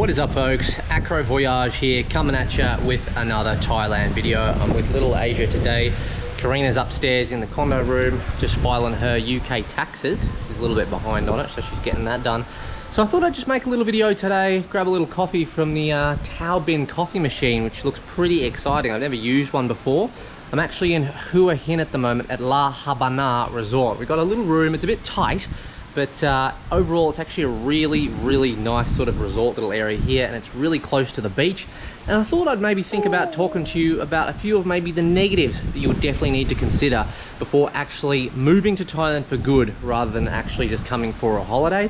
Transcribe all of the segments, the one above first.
What is up, folks? Acro Voyage here, coming at you with another Thailand video. I'm with little Asia today. Karina's upstairs in the condo room, just filing her UK taxes. She's a little bit behind on it, so she's getting that done. So I thought I'd just make a little video today, grab a little coffee from the Tao Bin coffee machine, which looks pretty exciting. I've never used one before. I'm actually in Hua Hin at the moment at La Habana Resort. We've got a little room, it's a bit tight, but overall it's actually a really nice sort of resort little area here, and it's really close to the beach. And I thought I'd maybe think about talking to you about a few of maybe the negatives that you would definitely need to consider before actually moving to Thailand for good, rather than actually just coming for a holiday.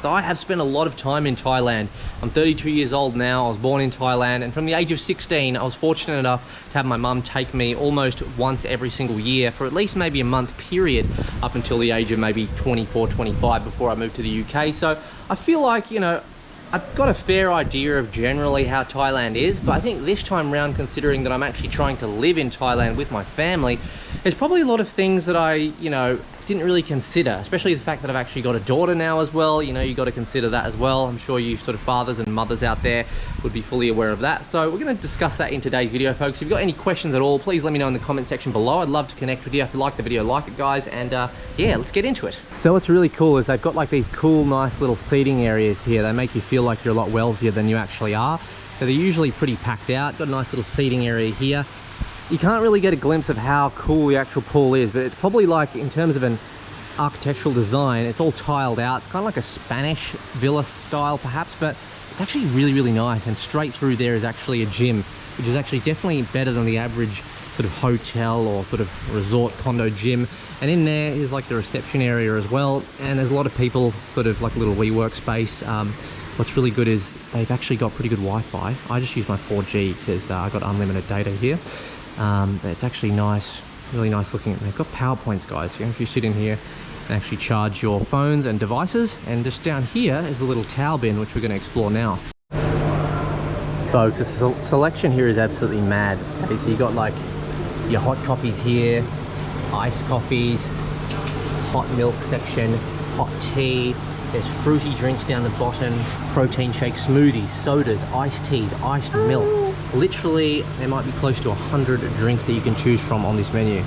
So I have spent a lot of time in Thailand. I'm 32 years old now. I was born in Thailand, and from the age of 16 I was fortunate enough to have my mum take me almost once every single year for at least maybe a month period up until the age of maybe 24, 25 before I moved to the UK. So I feel like, you know, I've got a fair idea of generally how Thailand is, but I think this time round, considering that I'm actually trying to live in Thailand with my family, there's probably a lot of things that I, you know, didn't really consider, especially the fact that I've actually got a daughter now as well. You know, you got to consider that as well. I'm sure you sort of fathers and mothers out there would be fully aware of that. So we're going to discuss that in today's video, folks. If you've got any questions at all, please let me know in the comment section below. I'd love to connect with you. If you like the video, like it, guys, and yeah, let's get into it. So what's really cool is they've got like these cool, nice little seating areas here. They make you feel like you're a lot wealthier than you actually are. So they're usually pretty packed out. Got a nice little seating area here. You can't really get a glimpse of how cool the actual pool is, but it's probably like, in terms of an architectural design, it's all tiled out. It's kind of like a Spanish villa style perhaps, but it's actually really nice. And straight through there is actually a gym, which is actually definitely better than the average sort of hotel or sort of resort condo gym. And in there is like the reception area as well, and there's a lot of people, sort of like a little WeWork space. What's really good is they've actually got pretty good Wi-Fi. I just use my 4G because I got unlimited data here. But it's actually nice, really nice looking. They've got PowerPoints, guys. So if you sit in here and actually charge your phones and devices, and just down here is a little towel bin, which we're going to explore now. Folks, the selection here is absolutely mad. Okay, so you got like your hot coffees here, iced coffees, hot milk section, hot tea. There's fruity drinks down the bottom, protein shakes, smoothies, sodas, iced teas, iced milk. Literally, there might be close to 100 drinks that you can choose from on this menu.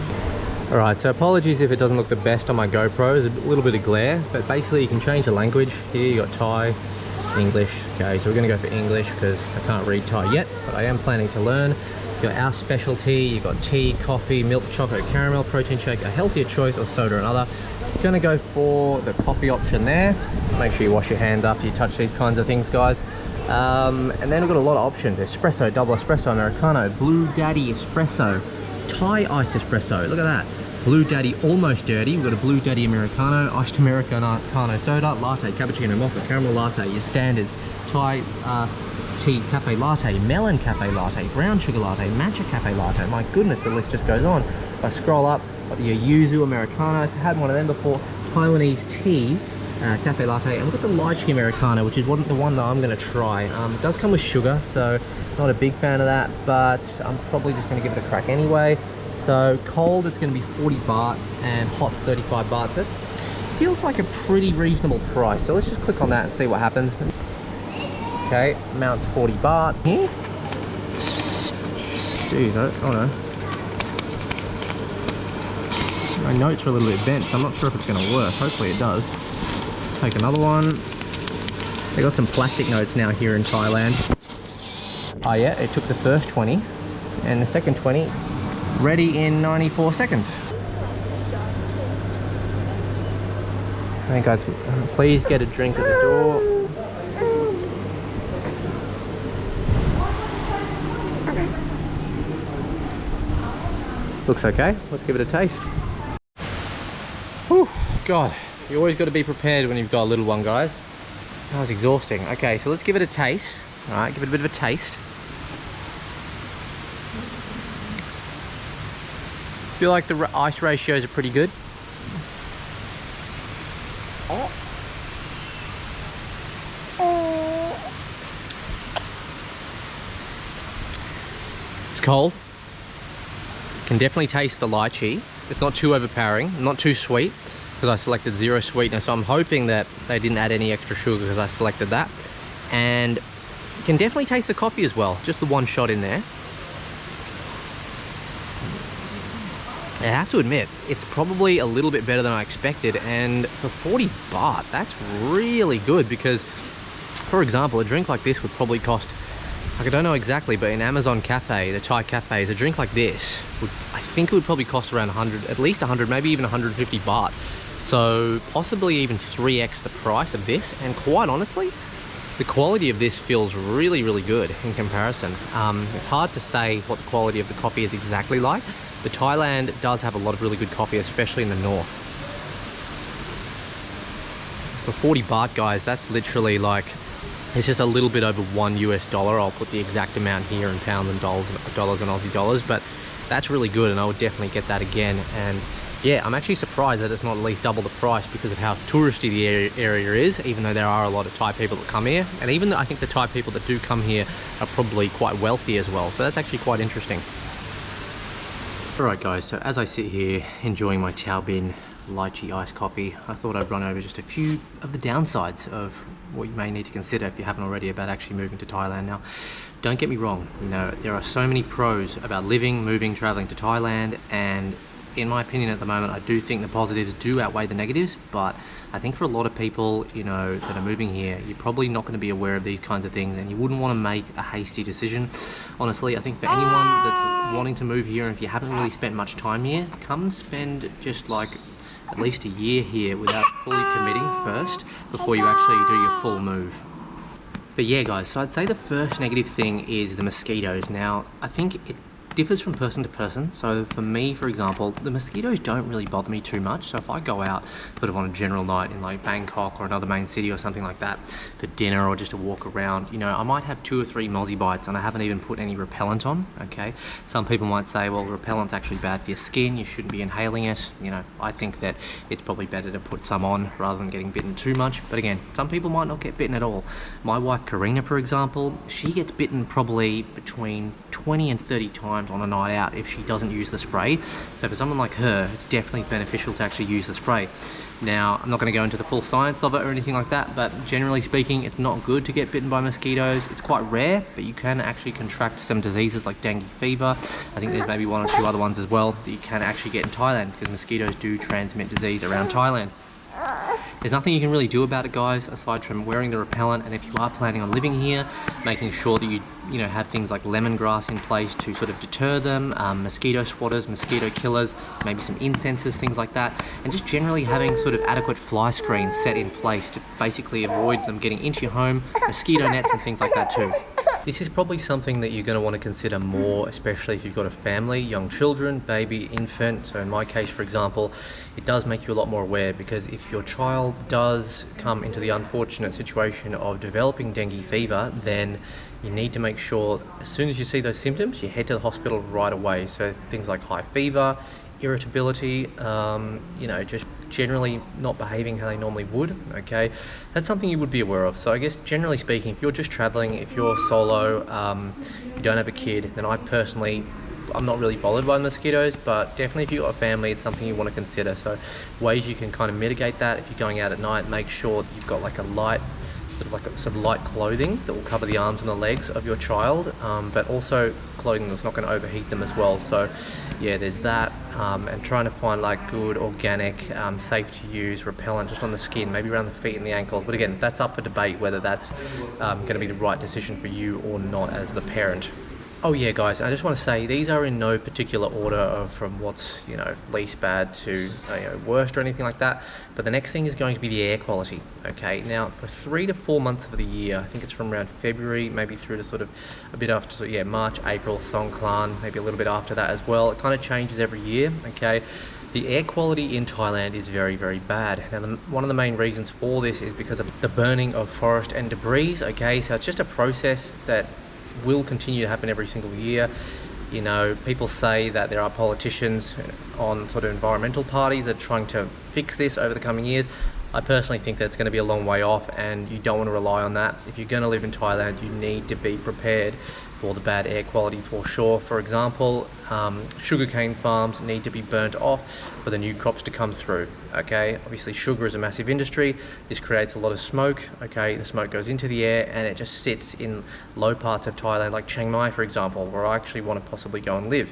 Alright, so apologies if it doesn't look the best on my GoPro. There's a little bit of glare, but basically you can change the language. Here you got Thai, English. Okay, so we're going to go for English because I can't read Thai yet, but I am planning to learn. You've got our specialty, you've got tea, coffee, milk, chocolate, caramel, protein shake, a healthier choice, or soda and other. Gonna go for the coffee option there. Make sure you wash your hands after you touch these kinds of things, guys. And then we've got a lot of options. Espresso, double espresso, Americano, Blue Daddy espresso, Thai iced espresso. Look at that. Blue Daddy almost dirty. We've got a Blue Daddy Americano, iced Americano soda, latte, cappuccino, mocha, caramel latte, your standards. Thai tea cafe latte, melon cafe latte, brown sugar latte, matcha cafe latte. My goodness, the list just goes on. If I scroll up, got the yuzu Americano. I've had one of them before. Taiwanese tea cafe latte, and we've got the lychee Americano, which is the one that I'm going to try. It does come with sugar, so not a big fan of that, but I'm probably just going to give it a crack anyway. So cold, it's going to be 40 baht, and hot's 35 baht. That feels like a pretty reasonable price. So let's just click on that and see what happens. Okay, amount's 40 baht. Jeez, oh no. My notes are a little bit bent, so I'm not sure if it's going to work. Hopefully it does. Take another one. They got some plastic notes now here in Thailand. Oh yeah, it took the first 20 and the second 20. Ready in 94 seconds. Okay guys, please get a drink at the door. Looks okay. Let's give it a taste. Whew, God, you always got to be prepared when you've got a little one, guys. That was exhausting. Okay, so let's give it a taste. All right, give it a bit of a taste. Feel like the ice ratios are pretty good. It's cold. Can definitely taste the lychee. It's not too overpowering, not too sweet, because I selected 0 sweetness. So I'm hoping that they didn't add any extra sugar because I selected that. And You can definitely taste the coffee as well, just the one shot in there. I have to admit, it's probably a little bit better than I expected, and for 40 baht, that's really good because, for example, a drink like this would probably cost, like I don't know exactly, but in Amazon Cafe, the Thai cafes, a drink like this would, I think it would probably cost around 100, at least 100, maybe even 150 baht. So possibly even 3x the price of this, and quite honestly, the quality of this feels really, really good in comparison. It's hard to say what the quality of the coffee is exactly like, but Thailand does have a lot of really good coffee, especially in the north. For 40 baht, guys, that's literally like, it's just a little bit over $1 I'll put the exact amount here in pounds and dollars and Aussie dollars, but that's really good, and I would definitely get that again. And yeah, I'm actually surprised that it's not at least double the price because of how touristy the area is, even though there are a lot of Thai people that come here. And even though I think the Thai people that do come here are probably quite wealthy as well. So that's actually quite interesting. Alright guys, so as I sit here enjoying my Tao Bin lychee iced coffee, I thought I'd run over just a few of the downsides of what you may need to consider if you haven't already about actually moving to Thailand. Now, don't get me wrong, you know, there are so many pros about living, moving, traveling to Thailand, and in my opinion at the moment, I do think the positives do outweigh the negatives, but I think for a lot of people, you know, that are moving here, you're probably not going to be aware of these kinds of things, and you wouldn't want to make a hasty decision. Honestly, I think for anyone that's wanting to move here, and if you haven't really spent much time here, come spend just like at least a year here without fully committing first before you actually do your full move. But yeah guys, so I'd say the first negative thing is the mosquitoes. Now, I think it differs from person to person. So for me, for example, the mosquitoes don't really bother me too much. So if I go out sort of on a general night in like Bangkok or another main city or something like that for dinner or just a walk around, you know, I might have 2 or 3 mozzie bites and I haven't even put any repellent on, okay? Some people might say, well, repellent's actually bad for your skin, you shouldn't be inhaling it. You know, I think that it's probably better to put some on rather than getting bitten too much. But again, some people might not get bitten at all. My wife, Karina, for example, she gets bitten probably between 20 and 30 times on a night out if she doesn't use the spray. So for someone like her, it's definitely beneficial to actually use the spray. Now, I'm not going to go into the full science of it or anything like that, but generally speaking, it's not good to get bitten by mosquitoes. It's quite rare, but you can actually contract some diseases like dengue fever. I think there's maybe 1 or 2 other ones as well that you can actually get in Thailand, because mosquitoes do transmit disease around Thailand. There's nothing you can really do about it, guys, aside from wearing the repellent, and if you are planning on living here, making sure that you know, have things like lemongrass in place to sort of deter them, mosquito swatters, mosquito killers, maybe some incenses, things like that, and just generally having sort of adequate fly screens set in place to basically avoid them getting into your home, mosquito nets and things like that too. This is probably something that you're going to want to consider more, especially if you've got a family, young children, baby, infant. So in my case, for example, it does make you a lot more aware, because if your child does come into the unfortunate situation of developing dengue fever, then you need to make sure as soon as you see those symptoms, you head to the hospital right away. So things like high fever, irritability, you know, just generally not behaving how they normally would, okay? That's something you would be aware of. So I guess generally speaking, if you're just traveling, if you're solo, you don't have a kid, then I'm not really bothered by mosquitoes, but definitely if you've got a family, it's something you want to consider. So ways you can kind of mitigate that: if you're going out at night, make sure that you've got like a light, sort of light clothing that will cover the arms and the legs of your child, but also clothing that's not going to overheat them as well. So yeah, there's that, and trying to find like good organic, safe to use repellent just on the skin, maybe around the feet and the ankles. But again, that's up for debate whether that's going to be the right decision for you or not as the parent. Oh yeah guys, I just want to say these are in no particular order from what's, you know, least bad to you know, worst or anything like that, but the next thing is going to be the air quality. Okay, now for 3 to 4 months of the year, I think it's from around February maybe through to sort of a bit after, so yeah, March, April, Songkran, maybe a little bit after that as well. It kind of changes every year, okay? The air quality in Thailand is very, very bad. Now, one of the main reasons for this is because of the burning of forest and debris, okay? So it's just a process that will continue to happen every single year. You know, people say that there are politicians on sort of environmental parties that are trying to fix this over the coming years. I personally think that it's going to be a long way off, and you don't want to rely on that. If you're going to live in Thailand, you need to be prepared for the bad air quality for sure. For example, sugarcane farms need to be burnt off for the new crops to come through. Okay, obviously sugar is a massive industry. This creates a lot of smoke. Okay, the smoke goes into the air and it just sits in low parts of Thailand, like Chiang Mai, for example, where I actually want to possibly go and live.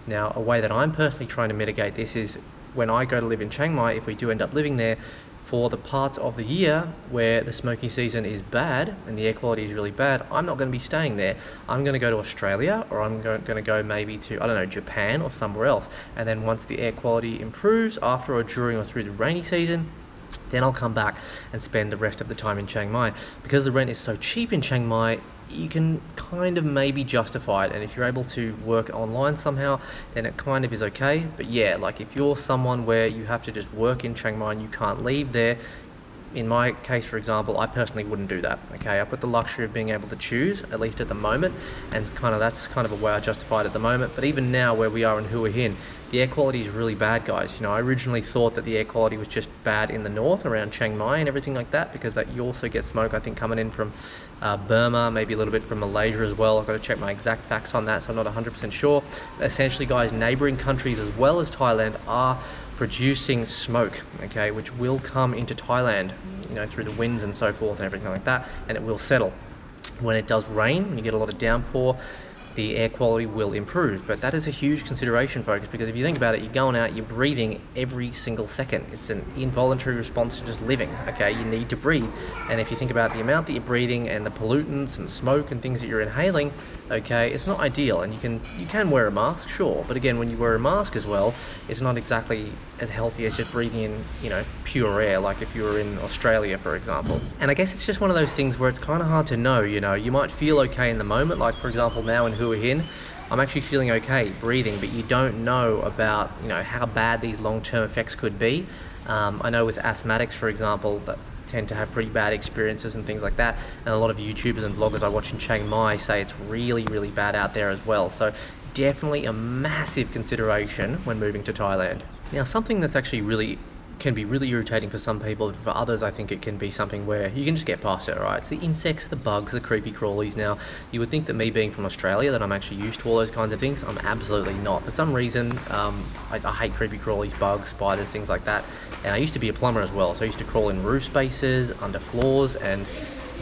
Now, a way that I'm personally trying to mitigate this is when I go to live in Chiang Mai, if we do end up living there, for the parts of the year where the smoking season is bad and the air quality is really bad, I'm not going to be staying there. I'm going to go to Australia, or I'm going to go maybe to, I don't know, Japan or somewhere else. And then once the air quality improves after or during or through the rainy season, then I'll come back and spend the rest of the time in Chiang Mai. Because the rent is so cheap in Chiang Mai, you can kind of maybe justify it, and if you're able to work online somehow, then it kind of is okay. But yeah, like if you're someone where you have to just work in Chiang Mai and you can't leave there, in my case, for example, I personally wouldn't do that. Okay, I've got the luxury of being able to choose, at least at the moment, and that's kind of a way I justify it at the moment. But even now, where we are in Hua Hin, the air quality is really bad, guys. You know, I originally thought that the air quality was just bad in the north around Chiang Mai and everything like that, because you also get smoke, I think, coming in from Burma, maybe a little bit from Malaysia as well. I've got to check my exact facts on that, so I'm not 100% sure. But essentially, guys, neighboring countries as well as Thailand are producing smoke, okay, which will come into Thailand, you know, through the winds and so forth and everything like that, and it will settle. When it does rain, when you get a lot of downpour, the air quality will improve. But that is a huge consideration, folks, because if you think about it, you're going out, you're breathing every single second. It's an involuntary response to just living, okay? You need to breathe. And if you think about the amount that you're breathing and the pollutants and smoke and things that you're inhaling, okay, it's not ideal. And you can wear a mask, sure, but again, when you wear a mask as well, it's not exactly as healthy as just breathing in, you know, pure air, like if you were in Australia, for example. And I guess it's just one of those things where it's kind of hard to know, you know. You might feel okay in the moment, like for example now in Hua Hin, I'm actually feeling okay breathing, but you don't know about, you know, how bad these long-term effects could be. I know with asthmatics, for example, that tend to have pretty bad experiences and things like that, and a lot of YouTubers and vloggers I watch in Chiang Mai say it's really, really bad out there as well. So definitely a massive consideration when moving to Thailand. Now, something that's actually can be really irritating for some people, but for others I think it can be something where you can just get past it, right? It's the insects, the bugs, the creepy crawlies. Now, you would think that me being from Australia that I'm actually used to all those kinds of things. I'm absolutely not. For some reason, I hate creepy crawlies, bugs, spiders, things like that. And I used to be a plumber as well, so I used to crawl in roof spaces, under floors, and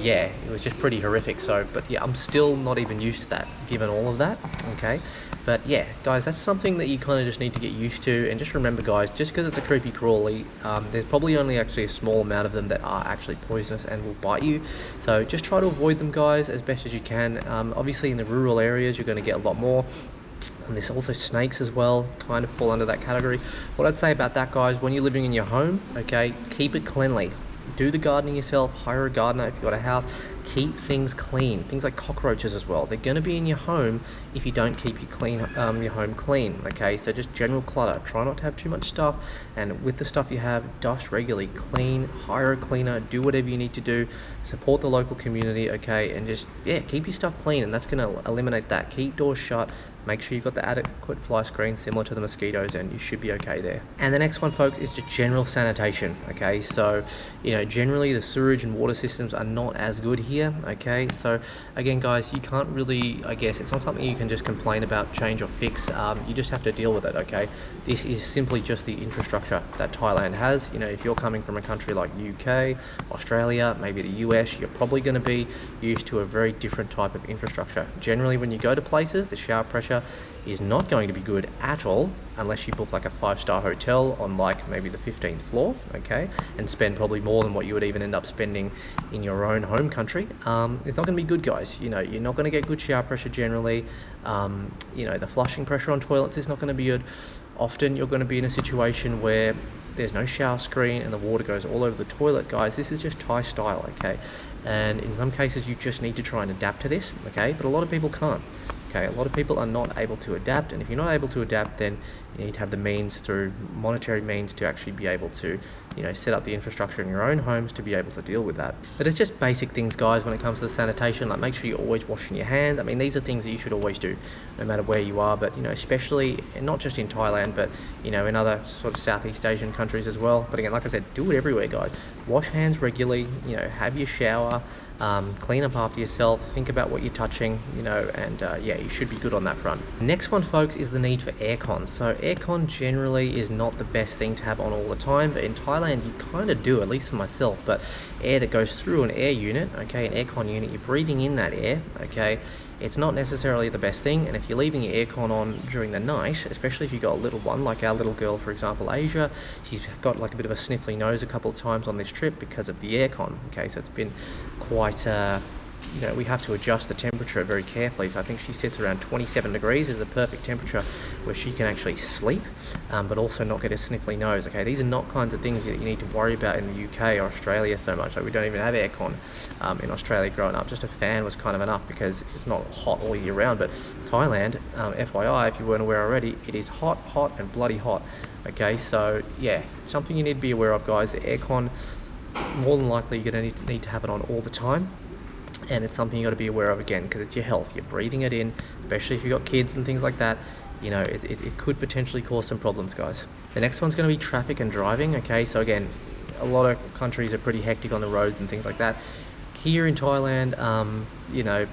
yeah, it was just pretty horrific. So, but yeah, I'm still not even used to that, given all of that, okay? But yeah, guys, that's something that you kind of just need to get used to. And just remember, guys, just because it's a creepy crawly, there's probably only actually a small amount of them that are actually poisonous and will bite you. So just try to avoid them, guys, as best as you can. Obviously, in the rural areas, you're going to get a lot more. And there's also snakes as well, kind of fall under that category. What I'd say about that, guys, when you're living in your home, okay, keep it cleanly. Do the gardening yourself, hire a gardener if you've got a house. Keep things clean. Things like cockroaches as well. They're going to be in your home if you don't keep your home clean. Okay, so just general clutter. Try not to have too much stuff, and with the stuff you have, dust regularly. Clean, hire a cleaner, do whatever you need to do. Support the local community, okay, and just keep your stuff clean, and that's going to eliminate that. Keep doors shut. Make sure you've got the adequate fly screen similar to the mosquitoes, and you should be okay there. And the next one, folks, is just general sanitation. Okay, so you know, generally the sewage and water systems are not as good here. Okay, so again, guys, you can't really, I guess, it's not something you can just complain about, change or fix. You just have to deal with it. Okay, this is simply just the infrastructure that Thailand has. You know, if you're coming from a country like UK, Australia, maybe the US, you're probably going to be used to a very different type of infrastructure. Generally, when you go to places, the shower pressure is not going to be good at all unless you book like a 5-star hotel on like maybe the 15th floor, okay, and spend probably more than what you would even end up spending in your own home country. It's not going to be good, guys. You know, you're not going to get good shower pressure generally. You know, the flushing pressure on toilets is not going to be good. Often you're going to be in a situation where there's no shower screen and the water goes all over the toilet. Guys, this is just Thai style, okay? And in some cases you just need to try and adapt to this, okay? But a lot of people can't. Okay, a lot of people are not able to adapt, and if you're not able to adapt, then you need to have the means through monetary means to actually be able to, set up the infrastructure in your own homes to be able to deal with that. But it's just basic things, guys, when it comes to the sanitation. Like, make sure you're always washing your hands. I mean, these are things that you should always do, no matter where you are. But especially, and not just in Thailand, but in other sort of Southeast Asian countries as well. But again, like I said, do it everywhere, guys. Wash hands regularly. Have your shower. Clean up after yourself, think about what you're touching, and yeah, you should be good on that front. Next one, folks, is the need for aircon. So aircon generally is not the best thing to have on all the time, but in Thailand you kind of do, at least for myself. But air that goes through an air unit, okay, an aircon unit, you're breathing in that air, okay, it's not necessarily the best thing. And if you're leaving your aircon on during the night, especially if you've got a little one, like our little girl, for example, Asia, she's got like a bit of a sniffly nose a couple of times on this trip because of the aircon. Okay, so it's been quite we have to adjust the temperature very carefully. So I think she sits around 27 degrees is the perfect temperature where she can actually sleep, but also not get a sniffly nose. Okay, these are not kinds of things that you need to worry about in the UK or Australia so much. Like, we don't even have aircon in Australia growing up. Just a fan was kind of enough because it's not hot all year round. But Thailand, FYI, if you weren't aware already, it is hot and bloody hot. Okay, so yeah, something you need to be aware of, guys. The aircon, more than likely you're going to need to have it on all the time. And it's something you got to be aware of, again, because it's your health. You're breathing it in, especially if you've got kids and things like that. It could potentially cause some problems, guys. The next one's going to be traffic and driving. Okay, so again, a lot of countries are pretty hectic on the roads and things like that. Here in Thailand,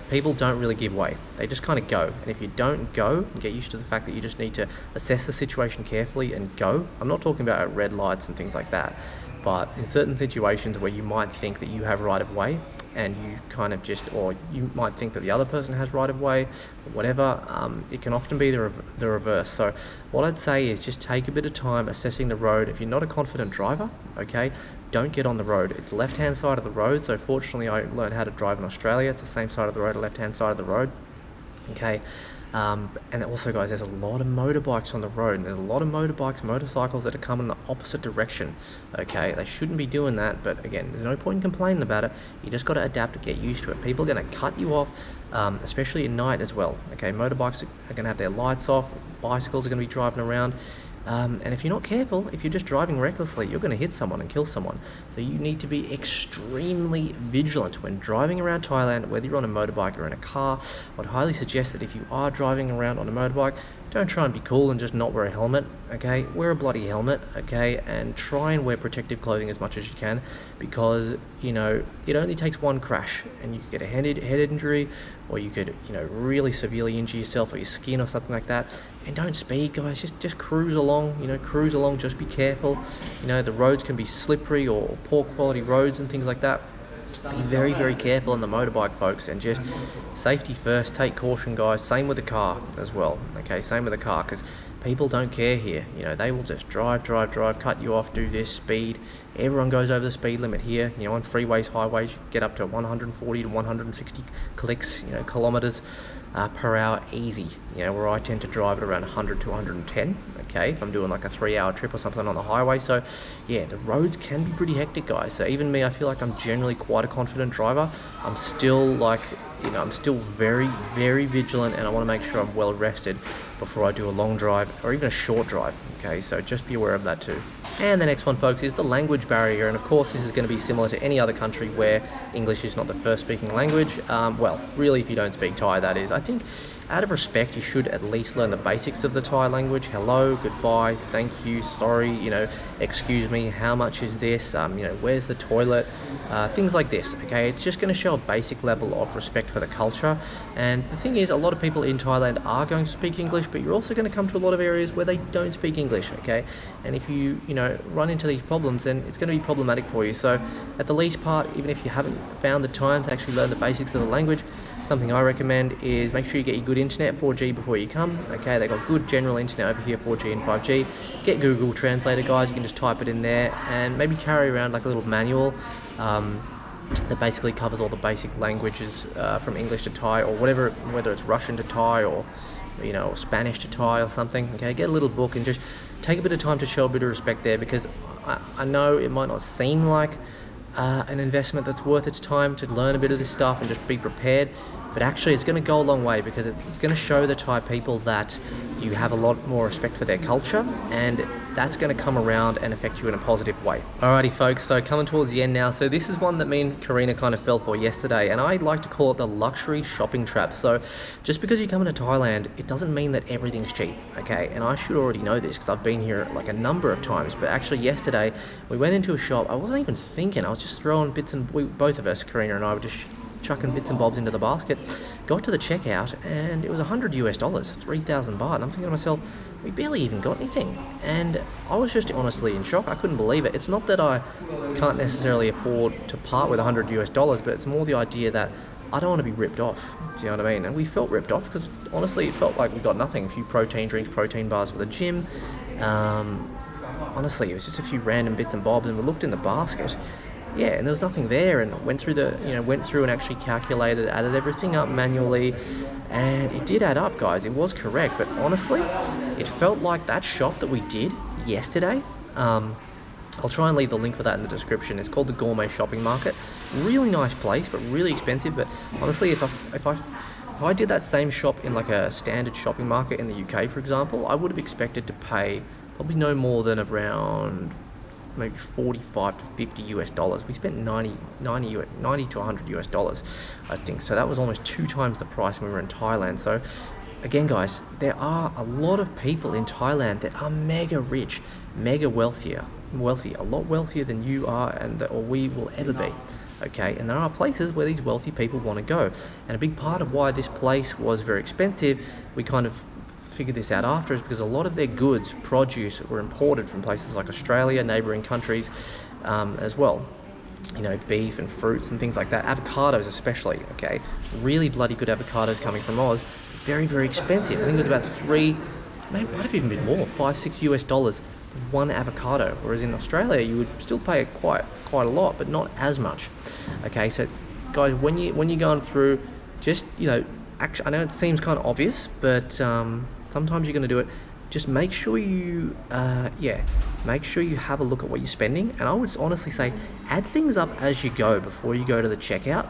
people don't really give way. They just kind of go. And if you don't go, and get used to the fact that you just need to assess the situation carefully and go. I'm not talking about red lights and things like that, but in certain situations where you might think that you have right of way, and you kind of just, or you might think that the other person has right of way, or whatever, it can often be the reverse. So what I'd say is just take a bit of time assessing the road. If you're not a confident driver, okay, don't get on the road. It's left-hand side of the road. So fortunately, I learned how to drive in Australia. It's the same side of the road, left-hand side of the road. Okay. And also, guys, there's a lot of motorbikes on the road, and there's a lot of motorcycles that are coming in the opposite direction. Okay, they shouldn't be doing that, but again, there's no point in complaining about it. You just got to adapt and get used to it. People are going to cut you off, especially at night as well. Okay, motorbikes are going to have their lights off, bicycles are going to be driving around. And if you're not careful, if you're just driving recklessly, you're going to hit someone and kill someone. So you need to be extremely vigilant when driving around Thailand, whether you're on a motorbike or in a car. I'd highly suggest that if you are driving around on a motorbike, don't try and be cool and just not wear a helmet, okay? Wear a bloody helmet, okay? And try and wear protective clothing as much as you can, because, it only takes one crash and you could get a head injury, or you could, really severely injure yourself or your skin or something like that. And don't speed, guys. Just cruise along, cruise along. Just be careful. The roads can be slippery or poor quality roads and things like that. Be very, very careful on the motorbike, folks, and just safety first. Take caution, guys. Same with the car as well. Okay, same with the car, because people don't care here. They will just drive, cut you off, do this, speed. Everyone goes over the speed limit here. On freeways, highways, you get up to 140 to 160 clicks, kilometers per hour, easy. Where I tend to drive at around 100 to 110. Okay, if I'm doing like a 3-hour trip or something on the highway. So yeah, the roads can be pretty hectic, guys. So even me, I feel like I'm generally quite a confident driver. I'm still like, I'm still very, very vigilant, and I want to make sure I'm well rested before I do a long drive or even a short drive. Okay, so just be aware of that too. And the next one, folks, is the language barrier. And of course, this is going to be similar to any other country where English is not the first speaking language. Well, really, if you don't speak Thai, that is. I think out of respect, you should at least learn the basics of the Thai language. Hello, goodbye, thank you, sorry, excuse me, how much is this, where's the toilet, things like this. Okay, it's just going to show a basic level of respect for the culture. And the thing is, a lot of people in Thailand are going to speak English, but you're also going to come to a lot of areas where they don't speak English. Okay, and if you run into these problems, then it's going to be problematic for you. So at the least part, even if you haven't found the time to actually learn the basics of the language, something I recommend is make sure you get your good internet, 4G, before you come. Okay, they got good general internet over here, 4G and 5G. Get Google Translator, guys. You can just type it in there, and maybe carry around like a little manual that basically covers all the basic languages from English to Thai, or whether it's Russian to Thai, or or Spanish to Thai or something. Okay, get a little book and just take a bit of time to show a bit of respect there, because I know it might not seem like an investment that's worth its time to learn a bit of this stuff and just be prepared. but actually it's going to go a long way because it's going to show the Thai people that you have a lot more respect for their culture, and that's going to come around and affect you in a positive way. Alrighty folks, so coming towards the end now. So this is one that me and Karina kind of fell for yesterday, and I like to call it the luxury shopping trap. So just because you come into Thailand, it doesn't mean that everything's cheap, okay? And I should already know this because I've been here like a number of times, but actually yesterday we went into a shop. I wasn't even thinking, I was just throwing bits, and both of us, Karina and I, were just chucking bits and bobs into the basket. Got to the checkout and it was $100 US, 3,000 baht. And I'm thinking to myself, we barely even got anything. And I was just honestly in shock. I couldn't believe it. It's not that I can't necessarily afford to part with $100 US, but it's more the idea that I don't want to be ripped off. Do you know what I mean? And we felt ripped off because honestly it felt like we got nothing. A few protein drinks, protein bars for the gym. Honestly, it was just a few random bits and bobs, and we looked in the basket. Yeah, and there was nothing there, and went through and actually calculated, added everything up manually, and it did add up, guys. It was correct, but honestly, it felt like that shop that we did yesterday. I'll try and leave the link for that in the description. It's called the Gourmet Shopping Market. Really nice place, but really expensive. But honestly, if I did that same shop in like a standard shopping market in the UK, for example, I would have expected to pay probably no more than around maybe 45 to 50 US. We spent 90 to 100 US, I think. So that was almost 2 times the price when we were in Thailand. So again, guys, there are a lot of people in Thailand that are mega rich, mega wealthy, a lot wealthier than you are or we will ever be. Okay, and there are places where these wealthy people want to go. And a big part of why this place was very expensive, we kind of figured this out after, is because a lot of their goods, produce, were imported from places like Australia, neighbouring countries as well. You know, beef and fruits and things like that. Avocados especially, okay? Really bloody good avocados coming from Oz. Very, very expensive. I think it was about maybe might have even been more, $5-6 US for one avocado. Whereas in Australia, you would still pay quite a lot, but not as much. Okay, so guys, when you're going through, just, you know, actually, I know it seems kind of obvious, but sometimes you're going to do it. Just make sure you have a look at what you're spending, and I would honestly say add things up as you go before you go to the checkout,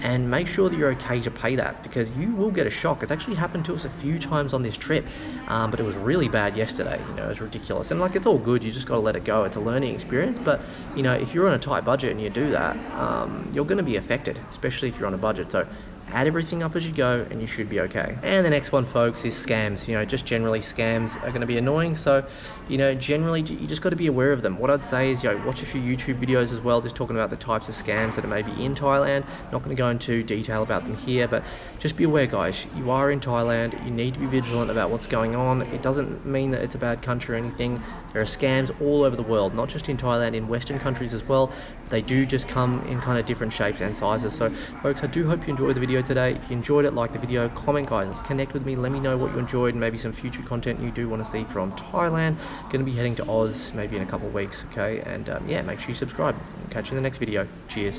and make sure that you're okay to pay that, because you will get a shock. It's actually happened to us a few times on this trip, but it was really bad yesterday. You know, it was ridiculous, and like, it's all good. You just got to let it go. It's a learning experience, but you know, if you're on a tight budget and you do that, you're going to be affected, especially if you're on a budget. So add everything up as you go and you should be okay. And the next one, folks, is scams. You know, just generally scams are going to be annoying. So, you know, generally you just got to be aware of them. What I'd say is, you know, watch a few YouTube videos as well, just talking about the types of scams that are maybe in Thailand. Not going to go into detail about them here, but just be aware, guys. You are in Thailand. You need to be vigilant about what's going on. It doesn't mean that it's a bad country or anything. There are scams all over the world, not just in Thailand, in Western countries as well. They do just come in kind of different shapes and sizes. So folks, I do hope you enjoyed the video today. If you enjoyed it, like the video, comment, guys, connect with me, let me know what you enjoyed, and maybe some future content you do want to see from Thailand. Going to be heading to Oz maybe in a couple of weeks, okay? And yeah, make sure you subscribe. Catch you in the next video. Cheers.